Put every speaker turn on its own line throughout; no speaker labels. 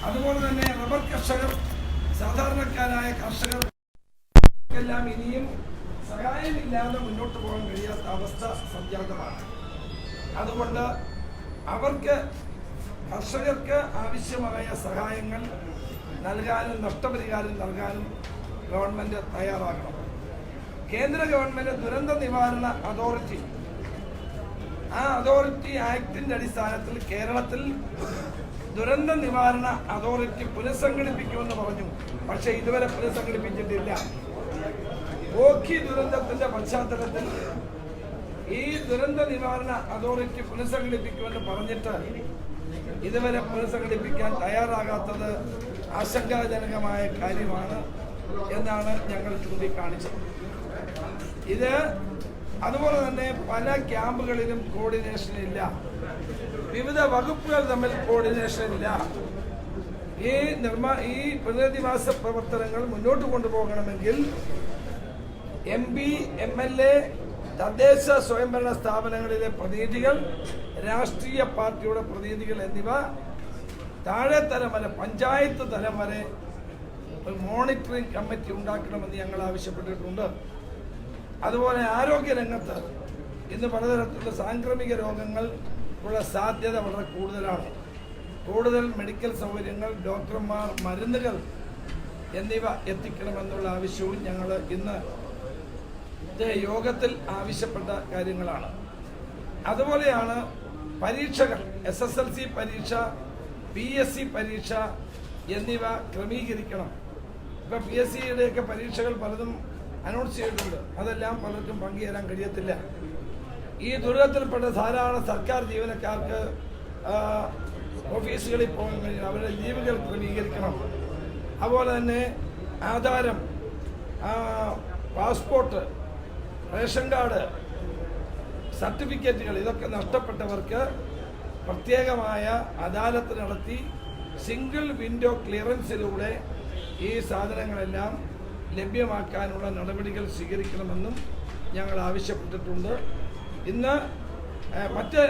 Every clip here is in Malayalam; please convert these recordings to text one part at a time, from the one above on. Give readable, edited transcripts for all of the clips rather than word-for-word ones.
അതുപോലെ തന്നെ റബ്ബർ കർഷകർ, സാധാരണക്കാരായ കർഷകർക്കെല്ലാം ഇനിയും സഹായമില്ലാതെ മുന്നോട്ട് പോകാൻ കഴിയാത്ത അവസ്ഥ സംജാതമാണ്. അതുകൊണ്ട് കർഷകർക്ക് ആവശ്യമായ സഹായങ്ങൾ നൽകാനും നഷ്ടപരിഹാരം നൽകാനും ഗവൺമെൻറ് തയ്യാറാക്കണം. കേന്ദ്ര ഗവൺമെൻറ് ദുരന്ത നിവാരണ അതോറിറ്റി, ആ അതോറിറ്റി ആക്ടിൻ്റെ അടിസ്ഥാനത്തിൽ കേരളത്തിൽ ദുരന്ത നിവാരണ അതോറിറ്റി പുനഃസംഘടിപ്പിക്കുമെന്ന് പറഞ്ഞു. പക്ഷേ ഇതുവരെ പുനഃസംഘടിപ്പിച്ചിട്ടില്ല. ഓഖി ദുരന്തത്തിൻ്റെ പശ്ചാത്തലത്തിൽ ഈ ദുരന്ത നിവാരണ അതോറിറ്റി പുനഃസംഘടിപ്പിക്കുമെന്ന് പറഞ്ഞിട്ട് ഇതുവരെ പുനഃസംഘടിപ്പിക്കാൻ തയ്യാറാകാത്തത് ആശങ്കാജനകമായ കാര്യമാണ് എന്നാണ് ഞങ്ങൾ ചൂണ്ടിക്കാണിച്ചത്. അതുപോലെ തന്നെ പല ക്യാമ്പുകളിലും കോർഡിനേഷൻ ഇല്ല, വിവിധ വകുപ്പുകൾ തമ്മിൽ കോർഡിനേഷൻ ഇല്ല. ഈ പുനരധിവാസ പ്രവർത്തനങ്ങൾ മുന്നോട്ട് കൊണ്ടുപോകണമെങ്കിൽ MP, MLA, തദ്ദേശ സ്വയംഭരണ സ്ഥാപനങ്ങളിലെ പ്രതിനിധികൾ, രാഷ്ട്രീയ പാർട്ടിയുടെ പ്രതിനിധികൾ എന്നിവ താഴെ തലം വരെ, പഞ്ചായത്ത് തലം വരെ ഒരു മോണിറ്ററിംഗ് കമ്മിറ്റി ഉണ്ടാക്കണമെന്ന് ഞങ്ങൾ ആവശ്യപ്പെട്ടിട്ടുണ്ട്. അതുപോലെ ആരോഗ്യരംഗത്ത് ഇന്ന് പലതരത്തിലുള്ള സാംക്രമിക രോഗങ്ങൾ ഉള്ള സാധ്യത വളരെ കൂടുതലാണ്. കൂടുതൽ മെഡിക്കൽ സൗകര്യങ്ങൾ, ഡോക്ടർമാർ, മരുന്നുകൾ എന്നിവ എത്തിക്കണമെന്നുള്ള ആവശ്യവും ഞങ്ങൾ ഇന്ന് യോഗത്തിൽ ആവശ്യപ്പെട്ട കാര്യങ്ങളാണ്. അതുപോലെയാണ് പരീക്ഷകൾ, SSLC പരീക്ഷ, PSC പരീക്ഷ എന്നിവ ക്രമീകരിക്കണം. ഇപ്പം PSCയുടെയൊക്കെ പരീക്ഷകൾ പലതും അനൗൺസ് ചെയ്തിട്ടുണ്ട്. അതെല്ലാം പലർക്കും പങ്കുചേരാൻ കഴിയത്തില്ല. ഈ ദുരിതത്തിൽപ്പെട്ട ധാരാളം സർക്കാർ ജീവനക്കാർക്ക് ഓഫീസുകളിൽ പോകാൻ കഴിയണം, അവരുടെ ലീവുകൾ ക്രമീകരിക്കണം. അതുപോലെ തന്നെ ആധാരം, പാസ്പോർട്ട്, റേഷൻ കാർഡ്, സർട്ടിഫിക്കറ്റുകൾ ഇതൊക്കെ നഷ്ടപ്പെട്ടവർക്ക് പ്രത്യേകമായ അദാലത്ത് നടത്തി സിംഗിൾ വിൻഡോ ക്ലിയറൻസിലൂടെ ഈ സാധനങ്ങളെല്ലാം ലഭ്യമാക്കാനുള്ള നടപടികൾ സ്വീകരിക്കണമെന്നും ഞങ്ങൾ ആവശ്യപ്പെട്ടിട്ടുണ്ട്. ഇന്ന് മറ്റ്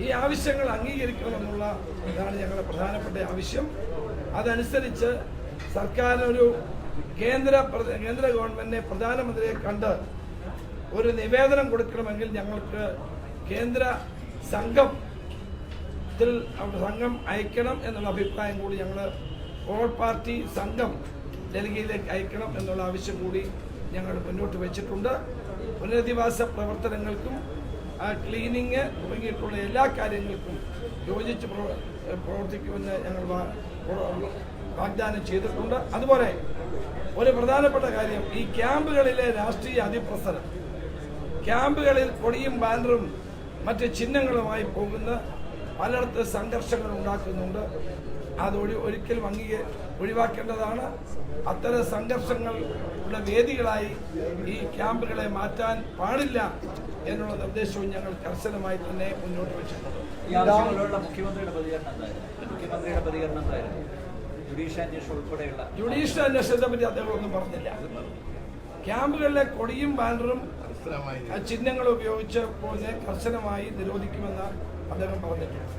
ഈ ആവശ്യങ്ങൾ അംഗീകരിക്കണമെന്നുള്ള ഇതാണ് ഞങ്ങളുടെ പ്രധാനപ്പെട്ട ആവശ്യം. അതനുസരിച്ച് സർക്കാർ കേന്ദ്ര ഗവൺമെന്റിനെ, പ്രധാനമന്ത്രിയെ കണ്ട് ഒരു നിവേദനം കൊടുക്കണമെങ്കിൽ ഞങ്ങൾക്ക് കേന്ദ്ര സംഘം അയക്കണം എന്നുള്ള അഭിപ്രായം കൂടി ഞങ്ങൾ ഓൾ പാർട്ടി സംഘം ഡൽഹിയിലേക്ക് അയക്കണം എന്നുള്ള ആവശ്യം കൂടി ഞങ്ങൾ മുന്നോട്ട് വെച്ചിട്ടുണ്ട്. പുനരധിവാസ പ്രവർത്തനങ്ങൾക്കും ക്ലീനിങ് തുടങ്ങിയിട്ടുള്ള എല്ലാ കാര്യങ്ങൾക്കും യോജിച്ച് പ്രവർത്തിക്കുമെന്ന് ഞങ്ങൾ വാഗ്ദാനം ചെയ്തിട്ടുണ്ട്. അതുപോലെ ഒരു പ്രധാനപ്പെട്ട കാര്യം, ഈ ക്യാമ്പുകളിലെ രാഷ്ട്രീയ അതിപ്രസരം, ക്യാമ്പുകളിൽ കൊടിയും ബാനറും മറ്റ് ചിഹ്നങ്ങളുമായി പോകുന്ന പലയിടത്ത് സംഘർഷങ്ങൾ ഉണ്ടാക്കുന്നുണ്ട്. അത് ഒരിക്കലും ഒഴിവാക്കേണ്ടതാണ്. അത്തരം സംഘർഷങ്ങളുടെ വേദികളായി ഈ ക്യാമ്പുകളെ മാറ്റാൻ പാടില്ല എന്നുള്ള നിർദ്ദേശവും ഞങ്ങൾ കർശനമായി തന്നെ മുന്നോട്ട് വെച്ചിട്ടുണ്ട്. ജുഡീഷ്യൽ അന്വേഷണത്തെ പറ്റി അദ്ദേഹം ഒന്നും പറഞ്ഞില്ല. ക്യാമ്പുകളിലെ കൊടിയും ബാനറും ചിഹ്നങ്ങളും ഉപയോഗിച്ച് പോലെ കർശനമായി നിരോധിക്കുമെന്ന് അദ്ദേഹം പറഞ്ഞിട്ടുണ്ട്.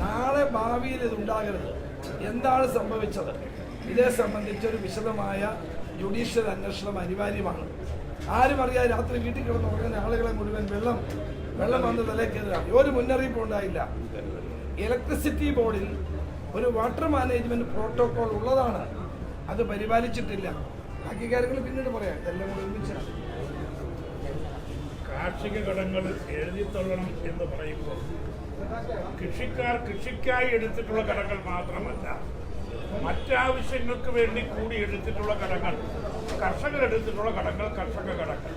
നാളെ ഭാവിയിൽ ഇത് ഉണ്ടാകരുത്. എന്താണ് സംഭവിച്ചത്, ഇതേ സംബന്ധിച്ചൊരു വിശദമായ ജുഡീഷ്യൽ അന്വേഷണം അനിവാര്യമാണ്. ആരും അറിയാതെ രാത്രി വീട്ടിൽ കിടന്നുറങ്ങുന്ന ആളുകളെ മുഴുവൻ വെള്ളം വന്ന് തലേക്കെതിരാണ്. ഒരു മുന്നറിയിപ്പ് ഉണ്ടായില്ല. ഇലക്ട്രിസിറ്റി ബോർഡിൽ ഒരു വാട്ടർ മാനേജ്മെന്റ് പ്രോട്ടോകോൾ ഉള്ളതാണ്, അത് പരിപാലിച്ചിട്ടില്ല. ബാക്കി കാര്യങ്ങൾ പിന്നീട് പറയാം. ഇതെല്ലാം കൂടെ ഒരുമിച്ചാണ്.
കാർഷിക കടങ്ങൾ എഴുതിത്തള്ളണം എന്ന് പറയുമ്പോൾ കൃഷിക്കായി എടുത്തിട്ടുള്ള കടങ്ങൾ മാത്രമല്ല, മറ്റാവശ്യങ്ങൾക്ക് വേണ്ടി കൂടി എടുത്തിട്ടുള്ള കടങ്ങൾ, കർഷകരെടുത്തിട്ടുള്ള കടങ്ങൾ, കർഷക കടങ്ങൾ,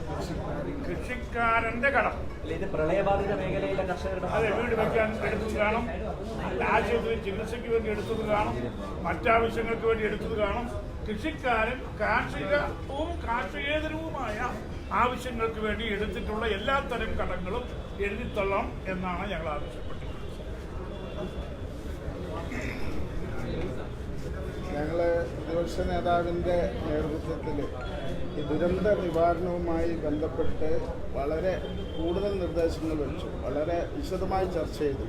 കൃഷിക്കാരന്റെ കടം,
പ്രളയബാധിത മേഖലയിലെ കർഷകരുടെ
അതെ, വീട് വയ്ക്കാൻ എടുത്തത് കാണും, ആശുപത്രി ചികിത്സയ്ക്ക് വേണ്ടി എടുത്തത് കാണും, മറ്റാവശ്യങ്ങൾക്ക് വേണ്ടി എടുത്തത് കാണും. കൃഷിക്കാരൻ കാർഷികവും കാർഷികേതരവുമായ ആവശ്യങ്ങൾക്ക് വേണ്ടി എടുത്തിട്ടുള്ള എല്ലാ തരം കടങ്ങളും എഴുതിത്തള്ളണം എന്നാണ് ഞങ്ങൾ ആവശ്യപ്പെട്ടത്.
ഞങ്ങൾ പ്രതിപക്ഷ നേതാവിൻ്റെ നേതൃത്വത്തിൽ ഈ ദുരന്ത നിവാരണവുമായി ബന്ധപ്പെട്ട് വളരെ കൂടുതൽ നിർദ്ദേശങ്ങൾ വെച്ചു. വളരെ വിശദമായി ചർച്ച ചെയ്തു.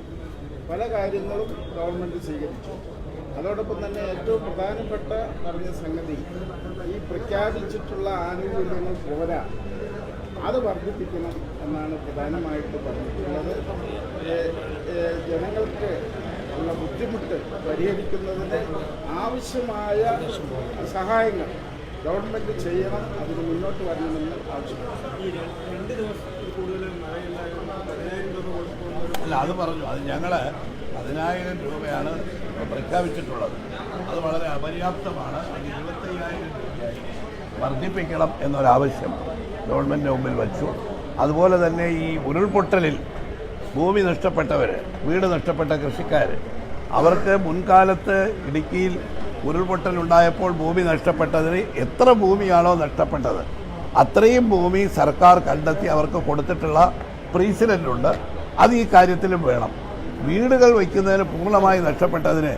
പല കാര്യങ്ങളും ഗവൺമെൻറ് സ്വീകരിച്ചു. അതോടൊപ്പം തന്നെ ഏറ്റവും പ്രധാനപ്പെട്ട പറഞ്ഞ സംഗതി, ഈ പ്രഖ്യാപിച്ചിട്ടുള്ള ആനുകൂല്യങ്ങൾ പോരാ, അത് വർദ്ധിപ്പിക്കണം എന്നാണ് പ്രധാനമായിട്ട് പറഞ്ഞിട്ടുള്ളത്. ജനങ്ങൾക്ക് ഉള്ള ബുദ്ധിമുട്ട് പരിഹരിക്കുന്നതിന് ആവശ്യമായ സഹായങ്ങൾ ഗവൺമെൻറ് ചെയ്യണം, അതിന് മുന്നോട്ട് വരണമെന്ന് ആവശ്യപ്പെട്ടു.
അല്ല, അത് പറഞ്ഞു. അത് ഞങ്ങൾ 10,000 രൂപയാണ് പ്രഖ്യാപിച്ചിട്ടുള്ളത്. അത് വളരെ അപര്യാപ്തമാണ്. അത് 25,000 രൂപയായി വർദ്ധിപ്പിക്കണം എന്നൊരാവശ്യം ഗവൺമെൻറ്റിന് മുമ്പിൽ വച്ചു. അതുപോലെ തന്നെ ഈ ഉരുൾപൊട്ടലിൽ ഭൂമി നഷ്ടപ്പെട്ടവർ, വീട് നഷ്ടപ്പെട്ട കൃഷിക്കാർ, അവർക്ക് മുൻകാലത്ത് ഇടുക്കിയിൽ ഉരുൾപൊട്ടലുണ്ടായപ്പോൾ ഭൂമി നഷ്ടപ്പെട്ടതിന് എത്ര ഭൂമിയാണോ നഷ്ടപ്പെട്ടത് അത്രയും ഭൂമി സർക്കാർ കണ്ടെത്തി അവർക്ക് കൊടുത്തിട്ടുള്ള പ്രീസിഡൻ്റുണ്ട്. അത് ഈ കാര്യത്തിലും വേണം. വീടുകൾ വയ്ക്കുന്നതിന് പൂർണ്ണമായി നഷ്ടപ്പെട്ടതിന്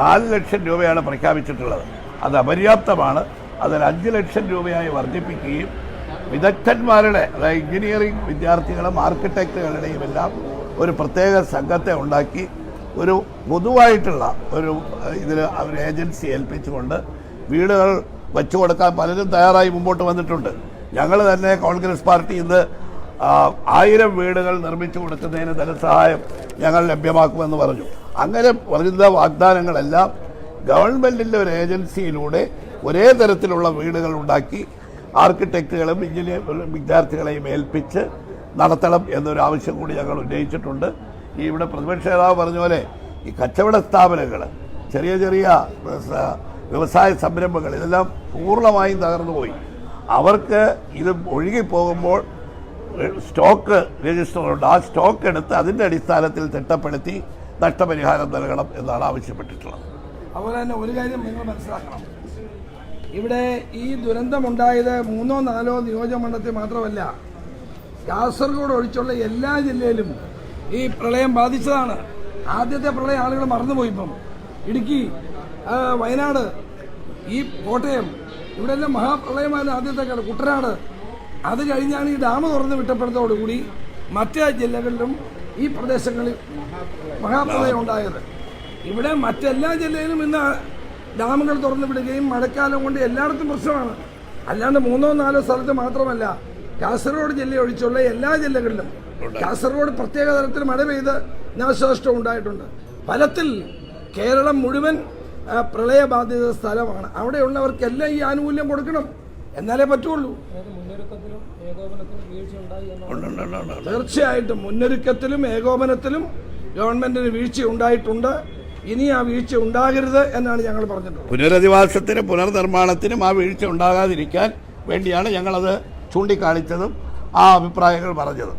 4 ലക്ഷം രൂപയാണ് പ്രഖ്യാപിച്ചിട്ടുള്ളത്. അത് അപര്യാപ്തമാണ്. അതിൽ 5 ലക്ഷം രൂപയായി വർദ്ധിപ്പിക്കുകയും വിദഗ്ധന്മാരുടെ, അതായത് എഞ്ചിനീയറിംഗ് വിദ്യാർത്ഥികളും ആർക്കിടെക്റ്റുകളുടെയും എല്ലാം ഒരു പ്രത്യേക സംഘത്തെ ഉണ്ടാക്കി ഒരു പൊതുവായിട്ടുള്ള ഒരു ഇതിൽ അവർ ഏജൻസി ഏൽപ്പിച്ചുകൊണ്ട് വീടുകൾ വച്ചു കൊടുക്കാൻ പലരും തയ്യാറായി മുമ്പോട്ട് വന്നിട്ടുണ്ട്. ഞങ്ങൾ തന്നെ കോൺഗ്രസ് പാർട്ടി ഇന്ന് 1000 വീടുകൾ നിർമ്മിച്ചു കൊടുക്കുന്നതിന് ധനസഹായം ഞങ്ങൾ ലഭ്യമാക്കുമെന്ന് പറഞ്ഞു. അങ്ങനെ വരുന്ന വാഗ്ദാനങ്ങളെല്ലാം ഗവൺമെൻറ്റിൻ്റെ ഒരു ഏജൻസിയിലൂടെ ഒരേ തരത്തിലുള്ള വീടുകൾ ഉണ്ടാക്കി ആർക്കിടെക്റ്റുകളും എഞ്ചിനീയർ വിദ്യാർത്ഥികളെയും ഏൽപ്പിച്ച് നടത്തണം എന്നൊരു ആവശ്യം കൂടി ഞങ്ങൾ ഉന്നയിച്ചിട്ടുണ്ട്. ഈ ഇവിടെ പ്രതിപക്ഷ നേതാവ് പറഞ്ഞ പോലെ ഈ കച്ചവട സ്ഥാപനങ്ങൾ, ചെറിയ ചെറിയ വ്യവസായ സംരംഭങ്ങൾ, ഇതെല്ലാം പൂർണ്ണമായും തകർന്നുപോയി. അവർക്ക് ഇത് ഒഴുകിപ്പോകുമ്പോൾ സ്റ്റോക്ക് രജിസ്റ്ററുണ്ട്. ആ സ്റ്റോക്ക് എടുത്ത് അതിൻ്റെ അടിസ്ഥാനത്തിൽ തിട്ടപ്പെടുത്തി നഷ്ടപരിഹാരം നൽകണം എന്നാണ് ആവശ്യപ്പെട്ടിട്ടുള്ളത്.
അതുപോലെ തന്നെ ഒരു കാര്യം നിങ്ങൾ മനസ്സിലാക്കണം, ഇവിടെ ഈ ദുരന്തമുണ്ടായത് 3-4 നിയോജകമണ്ഡലത്തിൽ മാത്രമല്ല, കാസർഗോഡ് ഒഴിച്ചുള്ള എല്ലാ ജില്ലയിലും ഈ പ്രളയം ബാധിച്ചതാണ്. ആദ്യത്തെ പ്രളയം ആളുകൾ മറന്നുപോയി. ഇപ്പം ഇടുക്കി, വയനാട്, ഈ കോട്ടയം, ഇവിടെ എല്ലാം മഹാപ്രളയമായിരുന്നു ആദ്യത്തെ കാലം. കുട്ടനാട്, അത് കഴിഞ്ഞാണ് ഈ ഡാം തുറന്ന് വിട്ടപ്പെടുന്നതോടുകൂടി മറ്റേ ജില്ലകളിലും ഈ പ്രദേശങ്ങളിൽ മഹാപ്രളയം ഉണ്ടായത്. ഇവിടെ മറ്റെല്ലാ ജില്ലയിലും ഇന്ന് ഡാമുകൾ തുറന്നു വിടുകയും മഴക്കാലം കൊണ്ട് എല്ലായിടത്തും പ്രശ്നമാണ്. അല്ലാണ്ട് 3-4 സ്ഥലത്ത് മാത്രമല്ല, കാസർഗോഡ് ജില്ല ഒഴിച്ചുള്ള എല്ലാ ജില്ലകളിലും കാസർഗോഡ് പ്രത്യേക തരത്തിൽ മഴ പെയ്ത് നാശനഷ്ടം ഉണ്ടായിട്ടുണ്ട്. ഫലത്തിൽ കേരളം മുഴുവൻ പ്രളയബാധിത സ്ഥലമാണ്. അവിടെയുള്ളവർക്കെല്ലാം ഈ ആനുകൂല്യം കൊടുക്കണം, എന്നാലേ പറ്റുള്ളൂ. തീർച്ചയായിട്ടും മുന്നൊരുക്കത്തിലും ഏകോപനത്തിലും ഗവൺമെന്റിന് വീഴ്ച ഉണ്ടായിട്ടുണ്ട്. ഇനി ആ വീഴ്ച ഉണ്ടാകരുത് എന്നാണ് ഞങ്ങൾ പറഞ്ഞിട്ടുള്ളത്.
പുനരധിവാസത്തിനും പുനർനിർമ്മാണത്തിനും ആ വീഴ്ച ഉണ്ടാകാതിരിക്കാൻ വേണ്ടിയാണ് ഞങ്ങളത് ചൂണ്ടിക്കാണിച്ചതും ആ അഭിപ്രായങ്ങൾ പറഞ്ഞത്.